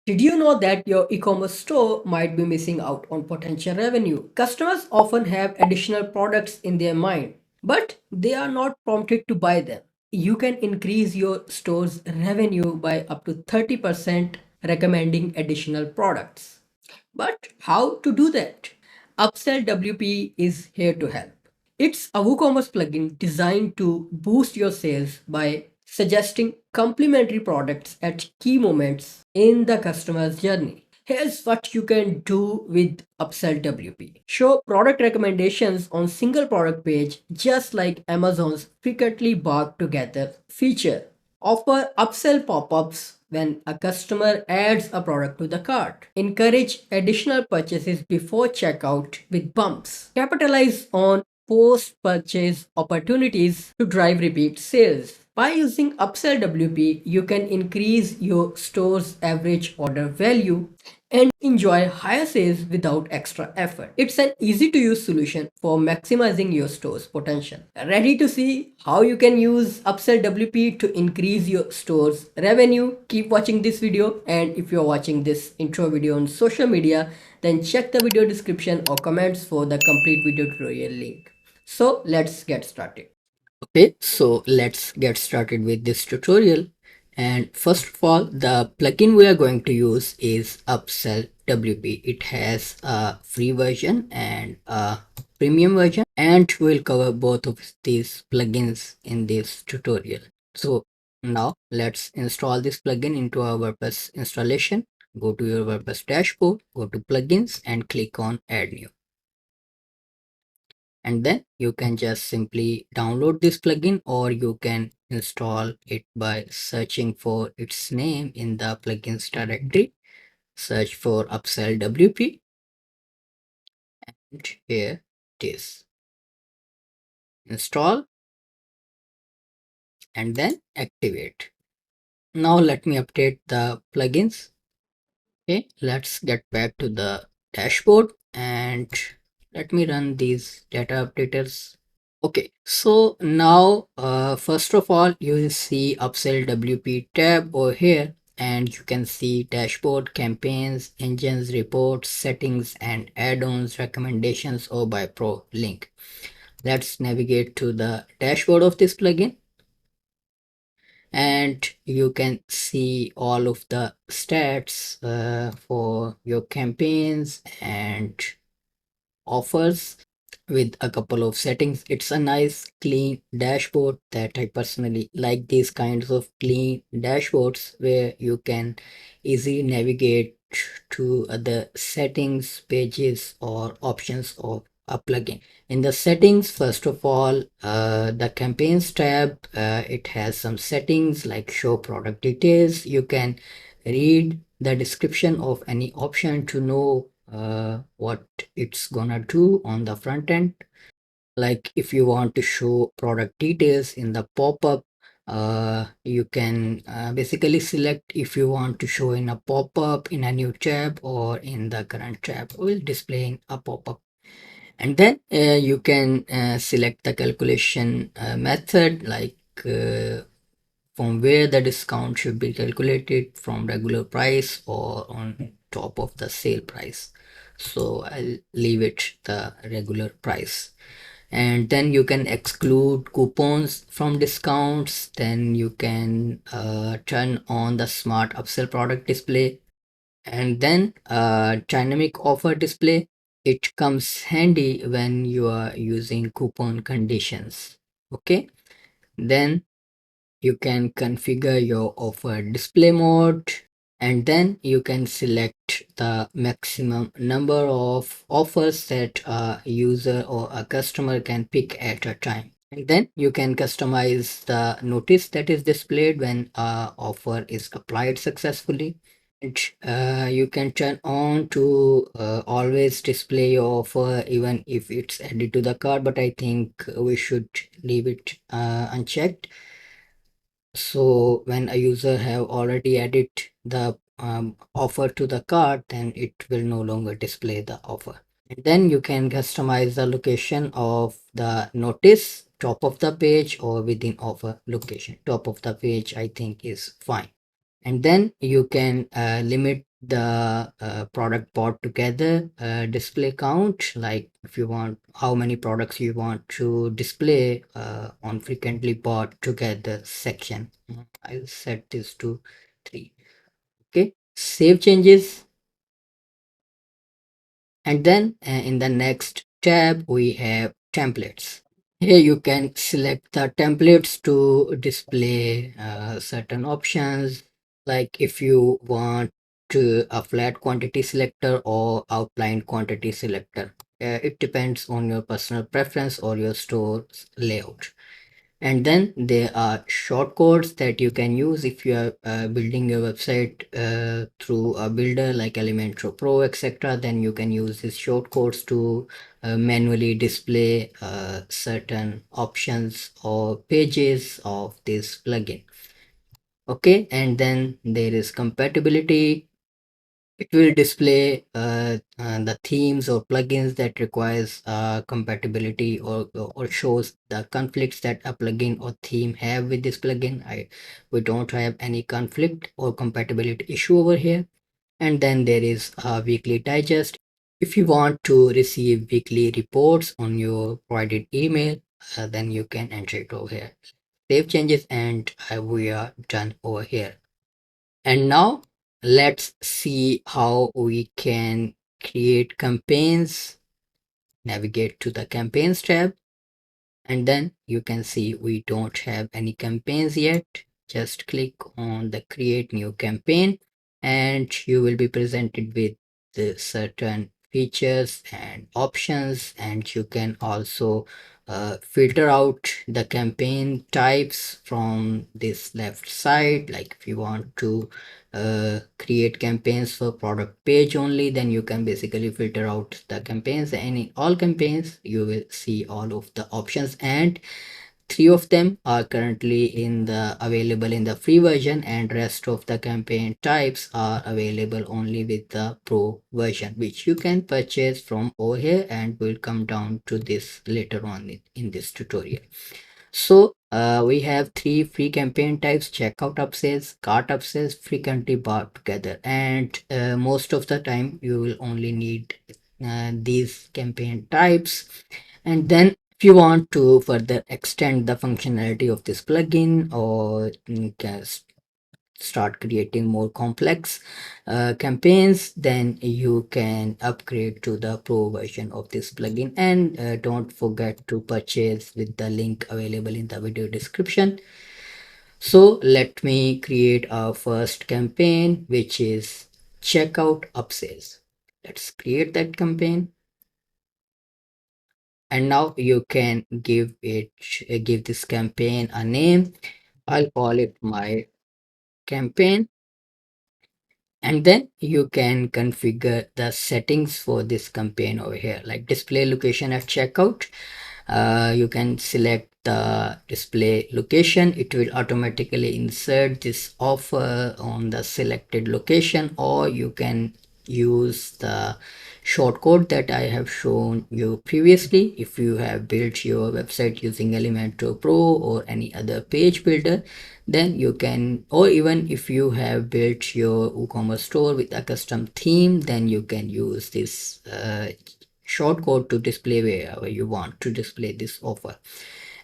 Did you know that your e-commerce store might be missing out on potential revenue? Customers often have additional products in their mind, but they are not prompted to buy them. You can increase your store's revenue by up to 30% recommending additional products. But how to do that? Upsell WP is here to help. It's a WooCommerce plugin designed to boost your sales by suggesting complementary products at key moments in the customer's journey. Here's what you can do with Upsell WP. Show product recommendations on single product page just like Amazon's frequently bought together feature. Offer upsell pop-ups when a customer adds a product to the cart. Encourage additional purchases before checkout with bumps. Capitalize on post-purchase opportunities to drive repeat sales. By using Upsell WP, you can increase your store's average order value and enjoy higher sales without extra effort. It's an easy to use solution for maximizing your store's potential. Ready to see how you can use Upsell WP to increase your store's revenue? Keep watching this video, and if you're watching this intro video on social media, then check the video description or comments for the complete video tutorial link. So let's get started. Okay, so let's get started with this tutorial. And first of all, the plugin we are going to use is Upsell WP. It has a free version and a premium version, and we'll cover both of these plugins in this tutorial. So now let's install this plugin into our WordPress installation. Go to your WordPress dashboard, go to plugins and click on add new. And then you can just simply download this plugin, or you can install it by searching for its name in the plugins directory. Search for Upsell WP, and here it is. Install and then activate. Now let me update the plugins. Okay, let's get back to the dashboard and let me run these data updaters. Okay, so now first of all you will see Upsell WP tab over here, and you can see dashboard, campaigns, engines, reports, settings, and add-ons, recommendations, or by pro link. Let's navigate to the dashboard of this plugin, and you can see all of the stats for your campaigns and offers with a couple of settings. It's a nice clean dashboard that I personally like, these kinds of clean dashboards where you can easily navigate to the settings pages or options of a plugin. In the settings, first of all, the campaigns tab, it has some settings like show product details. You can read the description of any option to know what it's gonna do on the front end. Like if you want to show product details in the pop-up, you can basically select if you want to show in a pop-up, in a new tab, or in the current tab will display in a pop-up. And then you can select the calculation method, like from where the discount should be calculated, from regular price or on top of the sale price. So I'll leave it the regular price. And then you can exclude coupons from discounts. Then you can turn on the smart upsell product display, and then dynamic offer display. It comes handy when you are using coupon conditions. Okay, then you can configure your offer display mode, and then you can select the maximum number of offers that a user or a customer can pick at a time. And then you can customize the notice that is displayed when a offer is applied successfully. And you can turn on to always display your offer even if it's added to the cart, but I think we should leave it unchecked. So when a user have already added the offer to the cart, then it will no longer display the offer. And then you can customize the location of the notice, top of the page or within offer location. Top of the page I think is fine. And then you can limit the product bought together display count, like if you want how many products you want to display on frequently bought together section. I'll set this to 3. Okay, save changes. And then in the next tab, we have templates. Here you can select the templates to display certain options. Like if you want to a flat quantity selector or outline quantity selector. It depends on your personal preference or your store's layout. And then there are shortcodes that you can use if you are building your website through a builder like Elementor Pro, etc. Then you can use these shortcodes to manually display certain options or pages of this plugin. Okay, and then there is compatibility. It will display the themes or plugins that requires compatibility, or shows the conflicts that a plugin or theme have with this plugin. We don't have any conflict or compatibility issue over here. And then there is a weekly digest. If you want to receive weekly reports on your provided email, then you can enter it over here. Save changes, and we are done over here. And now let's see how we can create campaigns. Navigate to the campaigns tab, and then you can see we don't have any campaigns yet. Just click on the create new campaign, and you will be presented with the certain features and options, and you can also filter out the campaign types from this left side. Like if you want to create campaigns for product page only, then you can basically filter out the campaigns, and in all campaigns you will see all of the options, and 3 of them are currently in the available in the free version, and rest of the campaign types are available only with the pro version, which you can purchase from over here, and we'll come down to this later on in this tutorial. So we have 3 free campaign types: checkout upsells, cart upsells, frequently bought together, and most of the time you will only need these campaign types. And then if you want to further extend the functionality of this plugin, or start creating more complex campaigns, then you can upgrade to the pro version of this plugin, and don't forget to purchase with the link available in the video description. So let me create our first campaign, which is checkout upsells. Let's create that campaign. And now you can give this campaign a name. I'll call it my campaign. And then you can configure the settings for this campaign over here, like display location at checkout. You can select the display location. It will automatically insert this offer on the selected location, or you can use the shortcode that I have shown you previously. If you have built your website using Elementor Pro or any other page builder, then you can, or even if you have built your WooCommerce store with a custom theme, then you can use this shortcode to display wherever you want to display this offer.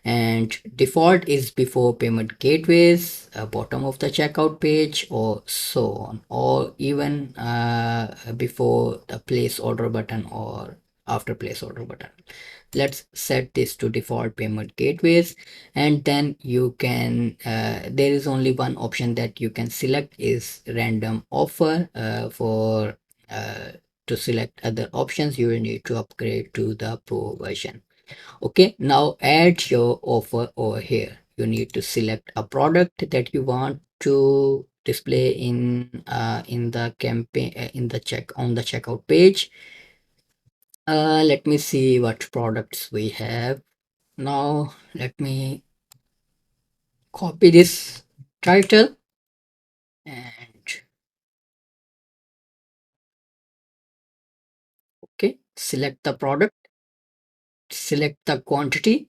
And default is before payment gateways, bottom of the checkout page, or so on, or even before the place order button or after place order button. Let's set this to default payment gateways. And then you can there is only one option that you can select, is random offer. For to select other options, you will need to upgrade to the pro version. Okay, now add your offer over here. You need to select a product that you want to display in the campaign, in the on the checkout page. Let me see what products we have. Now let me copy this title, and okay, select the product, select the quantity,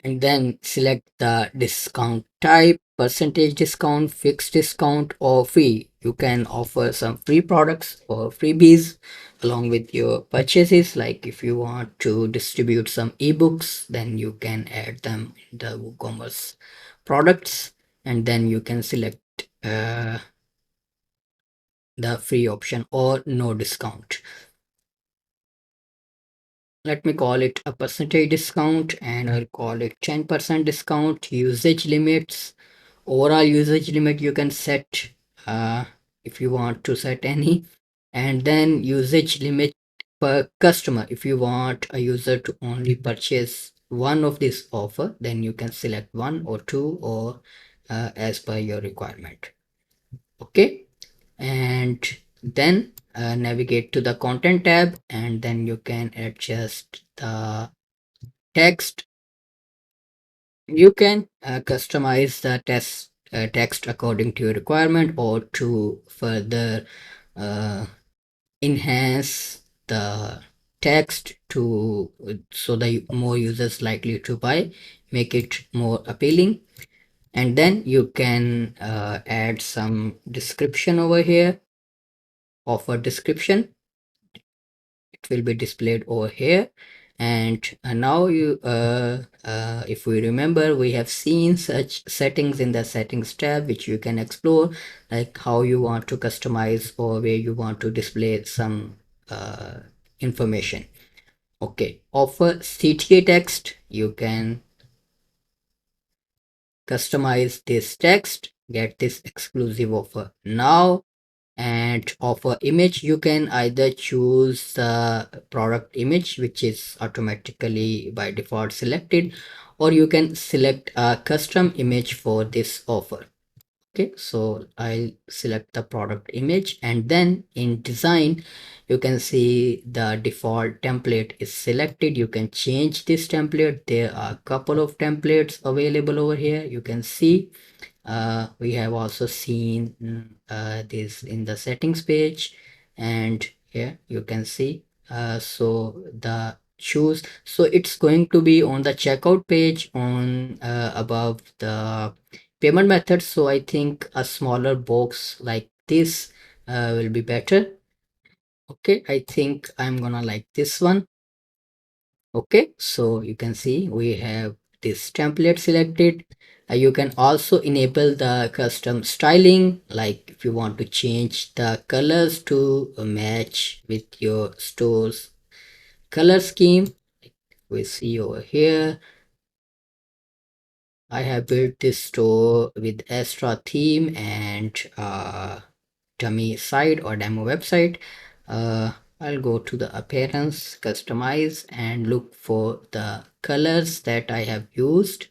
and then select the discount type: percentage discount, fixed discount, or fee. You can offer some free products or freebies along with your purchases. Like if you want to distribute some ebooks, then you can add them in the WooCommerce products, and then you can select the free option or no discount. Let me call it a percentage discount, and I'll call it 10% discount. Usage limits, overall usage limit you can set if you want to set any, and then usage limit per customer. If you want a user to only purchase one of this offer, then you can select one or two, or as per your requirement. Okay, and then navigate to the content tab, and then you can adjust the text. You can customize the text according to your requirement, or to further uh, enhance the text to so the more users likely to buy, make it more appealing. And then you can add some description over here, offer description. It will be displayed over here. And now if we remember, we have seen such settings in the settings tab, which you can explore, like how you want to customize or where you want to display some information. Okay, offer CTA text. You can customize this text, get this exclusive offer now. And offer image, you can either choose the product image, which is automatically by default selected, or you can select a custom image for this offer. Okay, so I'll select the product image, and then in design you can see the default template is selected. You can change this template. There are a couple of templates available over here. You can see we have also seen this in the settings page, and here you can see so the choose, so it's going to be on the checkout page on above the payment method. So I think a smaller box like this will be better. Okay, I think I'm gonna like this one. Okay, so you can see we have this template selected. You can also enable the custom styling, like if you want to change the colors to match with your store's color scheme. We see over here, I have built this store with Astra theme and dummy site or demo website. I'll go to the appearance, customize, and look for the colors that I have used.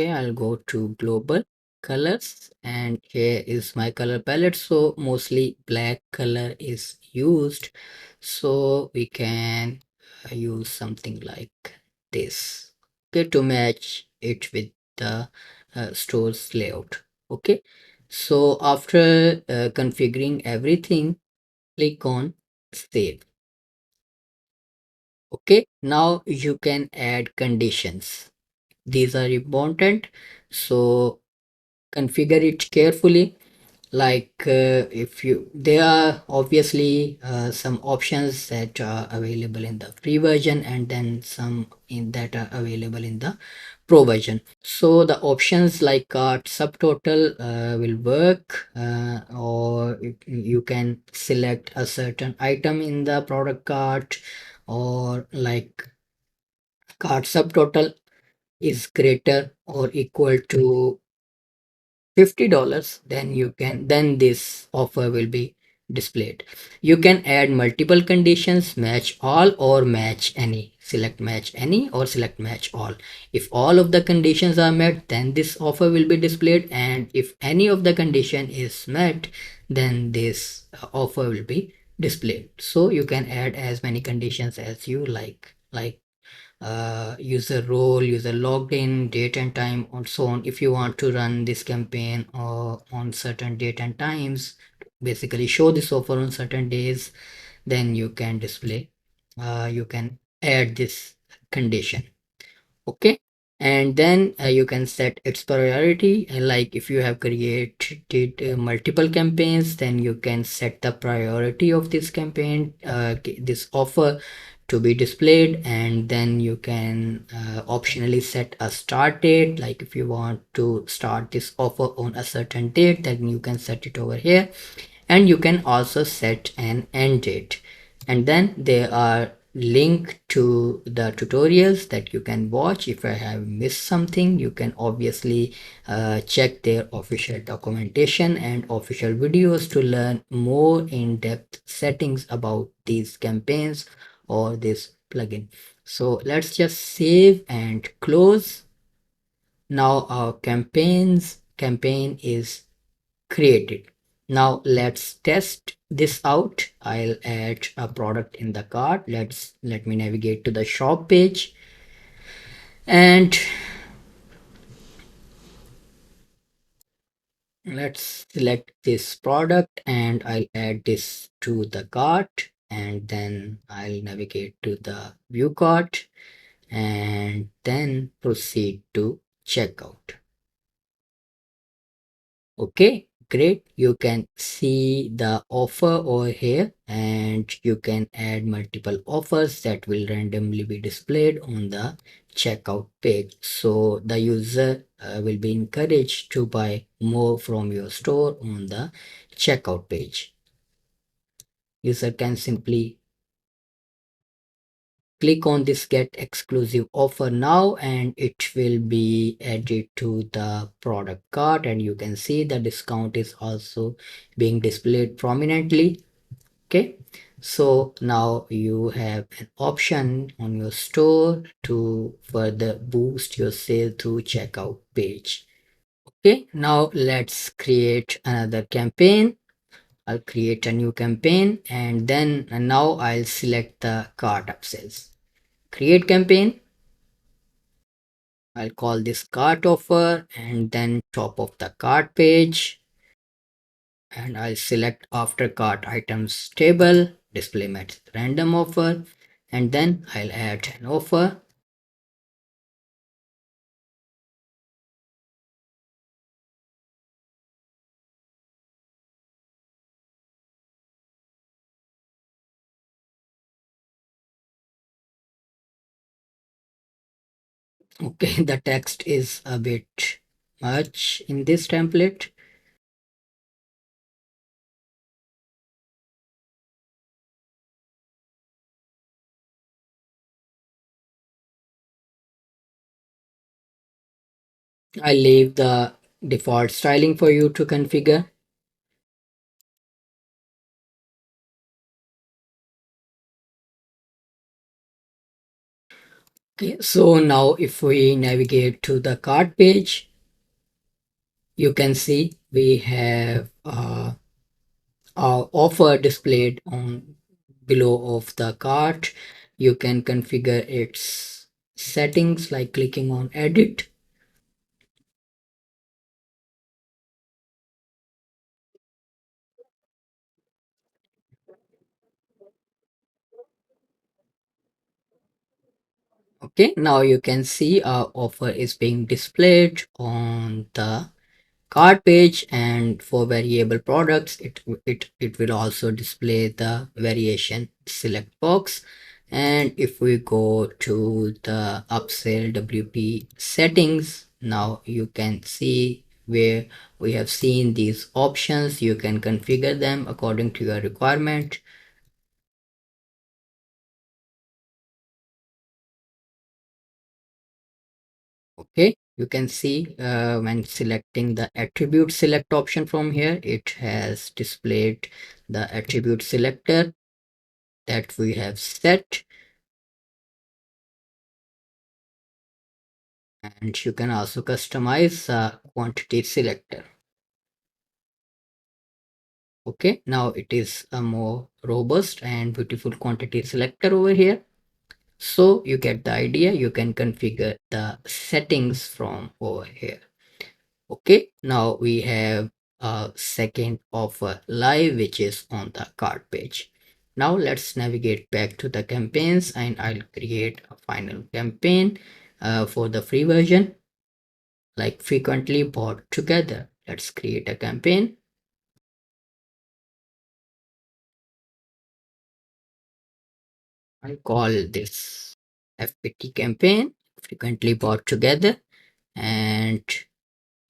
Okay, I'll go to global colors, and here is my color palette. So mostly black color is used. So we can use something like this, okay, to match it with the store's layout. Okay, so after configuring everything, click on save. Okay, now you can add conditions. These are important, so configure it carefully. Like if you, there are obviously some options that are available in the free version, and then some in that are available in the pro version. So the options like cart subtotal will work, or you can select a certain item in the product cart, or like cart subtotal is greater or equal to $50, then you can, then this offer will be displayed. You can add multiple conditions, match all or match any. Select match any or select match all. If all of the conditions are met, then this offer will be displayed, and if any of the condition is met, then this offer will be displayed. So you can add as many conditions as you like user role, user logged in, date and time, and so on. If you want to run this campaign or on certain date and times, basically show this offer on certain days, then you can display, you can add this condition. Okay, And then you can set its priority. Like if you have created multiple campaigns, then you can set the priority of this campaign, this offer to be displayed. And then you can optionally set a start date. Like if you want to start this offer on a certain date, then you can set it over here. And you can also set an end date. And then there are link to the tutorials that you can watch. If I have missed something, you can obviously check their official documentation and official videos to learn more in-depth settings about these campaigns or this plugin. So let's just save and close. Now our campaign is created. Now let's test this out. I'll add a product in the cart. Let me navigate to the shop page, and let's select this product, and I'll add this to the cart, and then I'll navigate to the view cart and then proceed to checkout. Okay, great. You can see the offer over here, and you can add multiple offers that will randomly be displayed on the checkout page. So the user will be encouraged to buy more from your store on the checkout page. User can simply click on this get exclusive offer now, and it will be added to the product cart, and you can see the discount is also being displayed prominently. Okay, so now you have an option on your store to further boost your sale through checkout page. Okay, now let's create another campaign. I'll create a new campaign, and now I'll select the cart upsells. Create campaign. I'll call this cart offer, and then top of the cart page, and I'll select after cart items table, display method random offer, and then I'll add an offer. Okay, the text is a bit much in this template. I leave the default styling for you to configure. Okay, so now if we navigate to the cart page, you can see we have offer displayed on below of the cart. You can configure its settings like clicking on edit. Okay, now you can see our offer is being displayed on the cart page, and for variable products it will also display the variation select box. And if we go to the upsell WP settings, now you can see where we have seen these options. You can configure them according to your requirement. Okay, you can see when selecting the attribute select option from here, it has displayed the attribute selector that we have set. And you can also customize the quantity selector. Okay, now it is a more robust and beautiful quantity selector over here. So you get the idea. You can configure the settings from over here. Okay, now we have a second offer live, which is on the cart page. Now let's navigate back to the campaigns, and I'll create a final campaign for the free version, like frequently bought together. Let's create a campaign. I call this FPT campaign, frequently bought together, and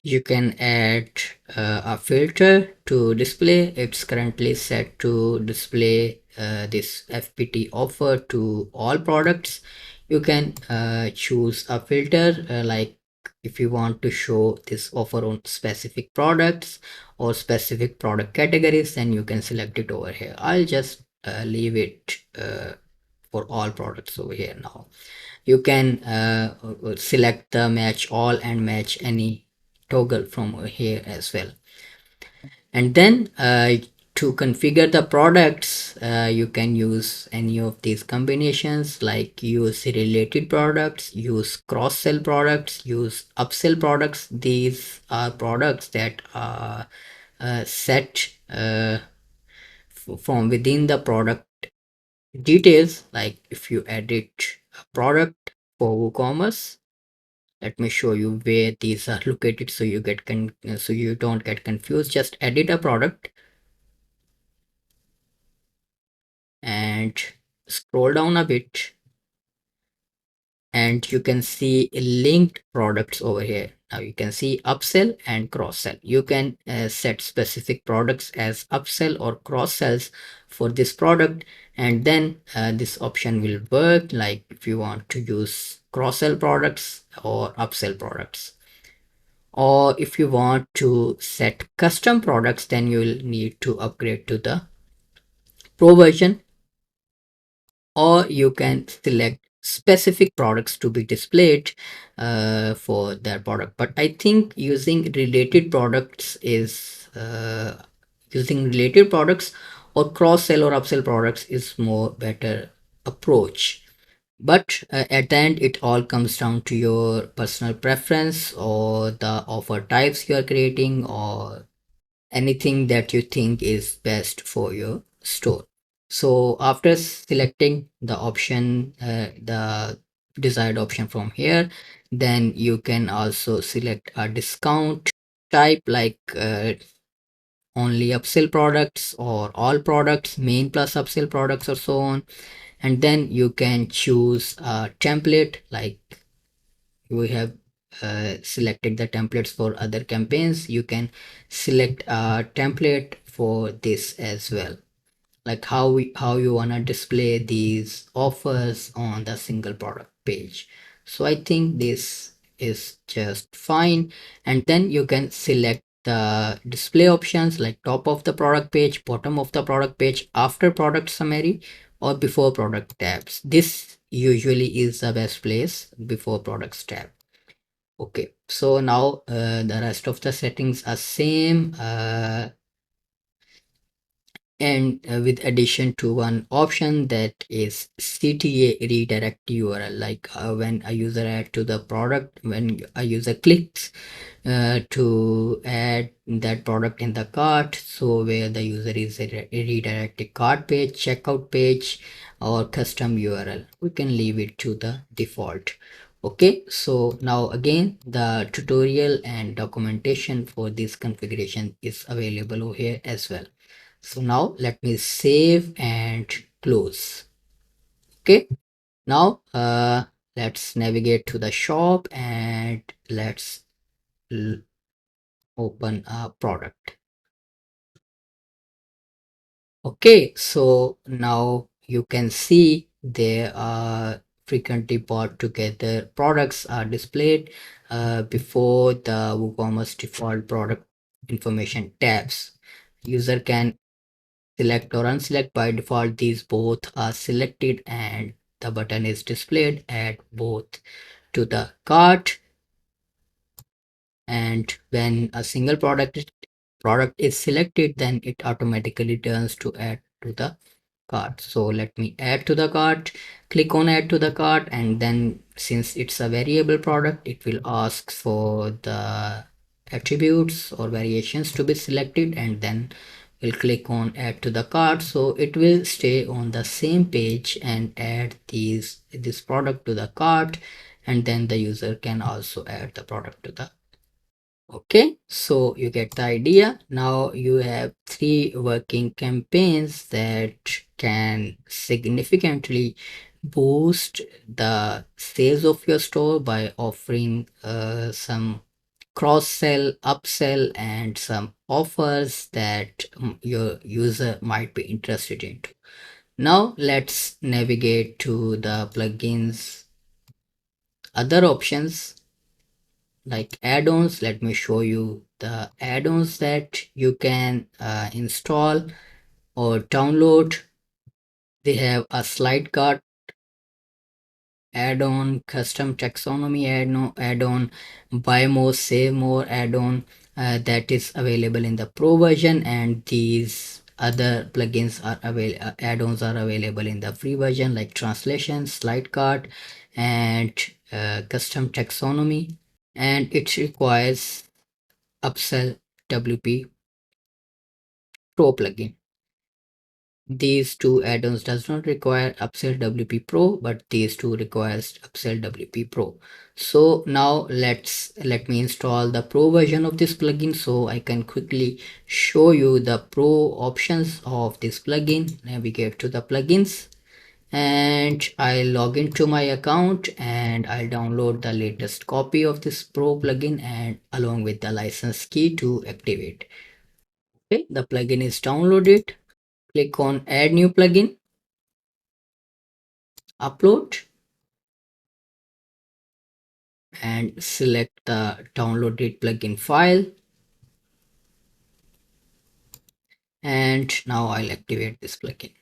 you can add a filter to display. It's currently set to display this FPT offer to all products. You can choose a filter like if you want to show this offer on specific products or specific product categories, then you can select it over here. I'll just leave it for all products over here. Now you can select the match all and match any toggle from here as well. And then to configure the products, you can use any of these combinations, like use related products, use cross-sell products, use upsell products. These are products that are set from within the product details. Like if you edit a product for WooCommerce, let me show you where these are located so you don't get confused. Just edit a product and scroll down a bit, and you can see linked products over here. Now you can see upsell and cross sell. You can set specific products as upsell or cross sells for this product, and then this option will work like if you want to use cross sell products or upsell products. Or if you want to set custom products, then you will need to upgrade to the pro version, or you can select specific products to be displayed for their product. But I think using related products or cross sell or upsell products is more better approach. But at the end, it all comes down to your personal preference or the offer types you are creating or anything that you think is best for your store. So after selecting the option, the desired option from here, then you can also select a discount type like only upsell products or all products, main plus upsell products or so on. And then you can choose a template like we have selected the templates for other campaigns. You can select a template for this as well, like how you want to display these offers on the single product page. So I think this is just fine. And then you can select the display options like top of the product page, bottom of the product page, after product summary, or before product tabs. This usually is the best place, before products tab. Okay, so now the rest of the settings are same, and with addition to one option that is CTA redirect URL, like when a user add to the product, when a user clicks to add that product in the cart, so where the user is redirected cart page, checkout page, or custom URL, we can leave it to the default. Okay, so now again the tutorial and documentation for this configuration is available over here as well. So now let me save and close. Okay, now let's navigate to the shop and let's open a product. Okay, so now you can see there are frequently bought together products are displayed before the WooCommerce default product information tabs. User can select or unselect. By default, these both are selected and the button is displayed. Add both to the cart, and when a single product is selected, then it automatically turns to add to the cart. So let me add to the cart, click on add to the cart, and then since it's a variable product, it will ask for the attributes or variations to be selected, and then we'll click on add to the cart. So it will stay on the same page and add this product to the cart, and then the user can also add the product to the. Okay, so you get the idea. Now you have three working campaigns that can significantly boost the sales of your store by offering some cross sell, upsell, and some offers that your user might be interested in. Now let's navigate to the plugins other options like add-ons. Let me show you the add-ons that you can install or download. They have a slide cart add-on, custom taxonomy add-on, buy more save more add-on that is available in the pro version, and these other plugins are available, add-ons are available in the free version like translation, slide cart, and custom taxonomy, and it requires upsell WP Pro plugin. These two add-ons does not require Upsell WP Pro, but these two requires Upsell WP Pro. So now let me install the Pro version of this plugin so I can quickly show you the Pro options of this plugin. Navigate to the plugins and I'll log into my account and I'll download the latest copy of this Pro plugin and along with the license key to activate. Okay, the plugin is downloaded. Click on add new plugin, upload, and select the downloaded plugin file. And now I'll activate this plugin.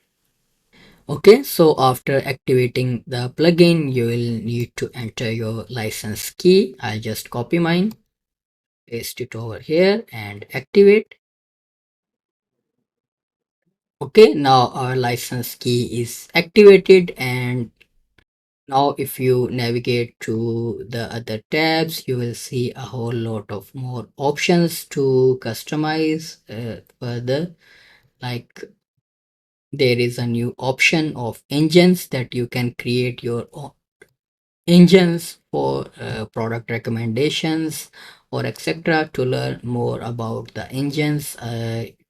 Okay, so after activating the plugin, you will need to enter your license key. I'll just copy mine, paste it over here and activate. Okay, now our license key is activated, and now if you navigate to the other tabs, you will see a whole lot of more options to customize further. Like there is a new option of engines that you can create your own engines for product recommendations or etc. To learn more about the engines,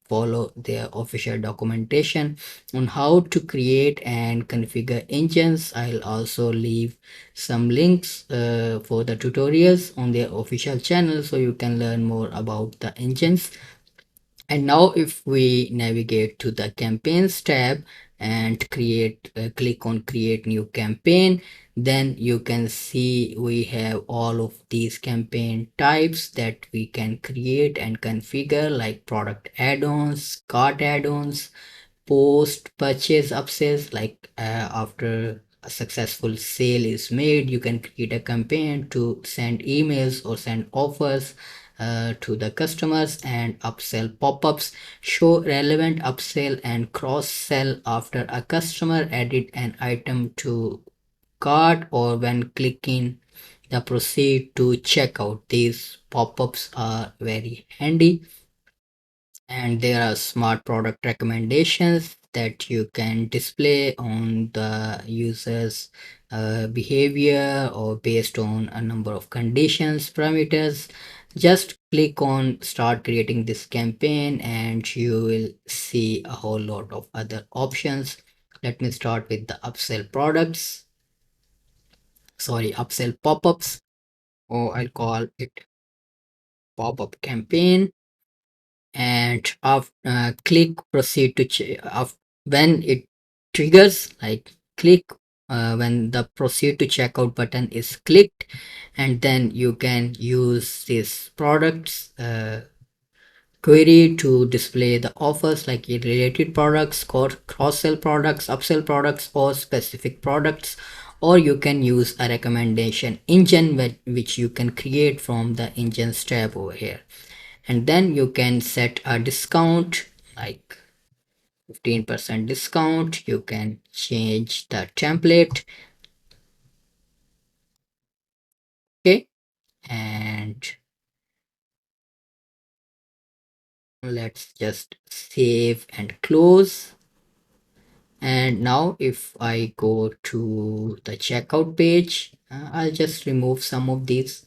follow their official documentation on how to create and configure engines. I'll also leave some links for the tutorials on their official channel so you can learn more about the engines. And now if we navigate to the campaigns tab and click on create new campaign, then you can see we have all of these campaign types that we can create and configure, like product add-ons, cart add-ons, post purchase upsells. Like after a successful sale is made, you can create a campaign to send emails or send offers to the customers. And upsell pop-ups show relevant upsell and cross sell after a customer added an item to cart or when clicking the proceed to checkout. These pop-ups are very handy, and there are smart product recommendations that you can display on the user's behavior or based on a number of conditions parameters. Just click on start creating this campaign and you will see a whole lot of other options. Let me start with the upsell products, sorry, upsell pop-ups, or I'll call it pop-up campaign. And click proceed to when it triggers, like click when the proceed to checkout button is clicked, and then you can use this products query to display the offers like related products, cross-sell products, upsell products, or specific products. Or you can use a recommendation engine which you can create from the engines tab over here, and then you can set a discount like 15% discount. You can change the template. Okay, and let's just save and close. And And now if I go to the checkout page, I'll just remove some of these.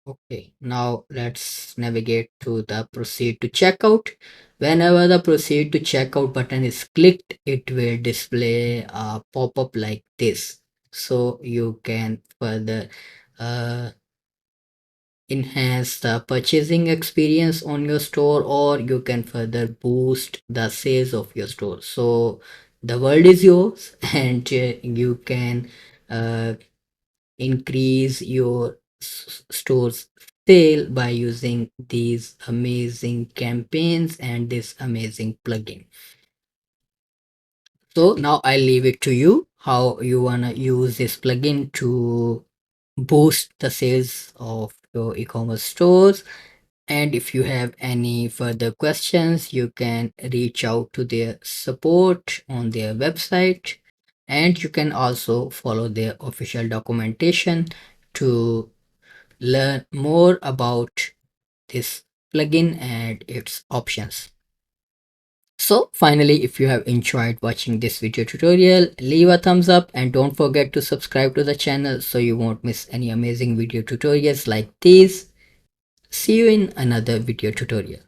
Okay, now let's navigate to the proceed to checkout. Whenever the proceed to checkout button is clicked, it will display a pop-up like this. So you can further uh, enhance the purchasing experience on your store, or you can further boost the sales of your store. So the world is yours, and you can uh, increase your store's sale by using these amazing campaigns and this amazing plugin. So now I leave it to you how you wanna use this plugin to boost the sales of your e-commerce stores. And if you have any further questions, you can reach out to their support on their website, and you can also follow their official documentation to learn more about this plugin and its options. So finally, if you have enjoyed watching this video tutorial, leave a thumbs up and don't forget to subscribe to the channel so you won't miss any amazing video tutorials like these. See you in another video tutorial.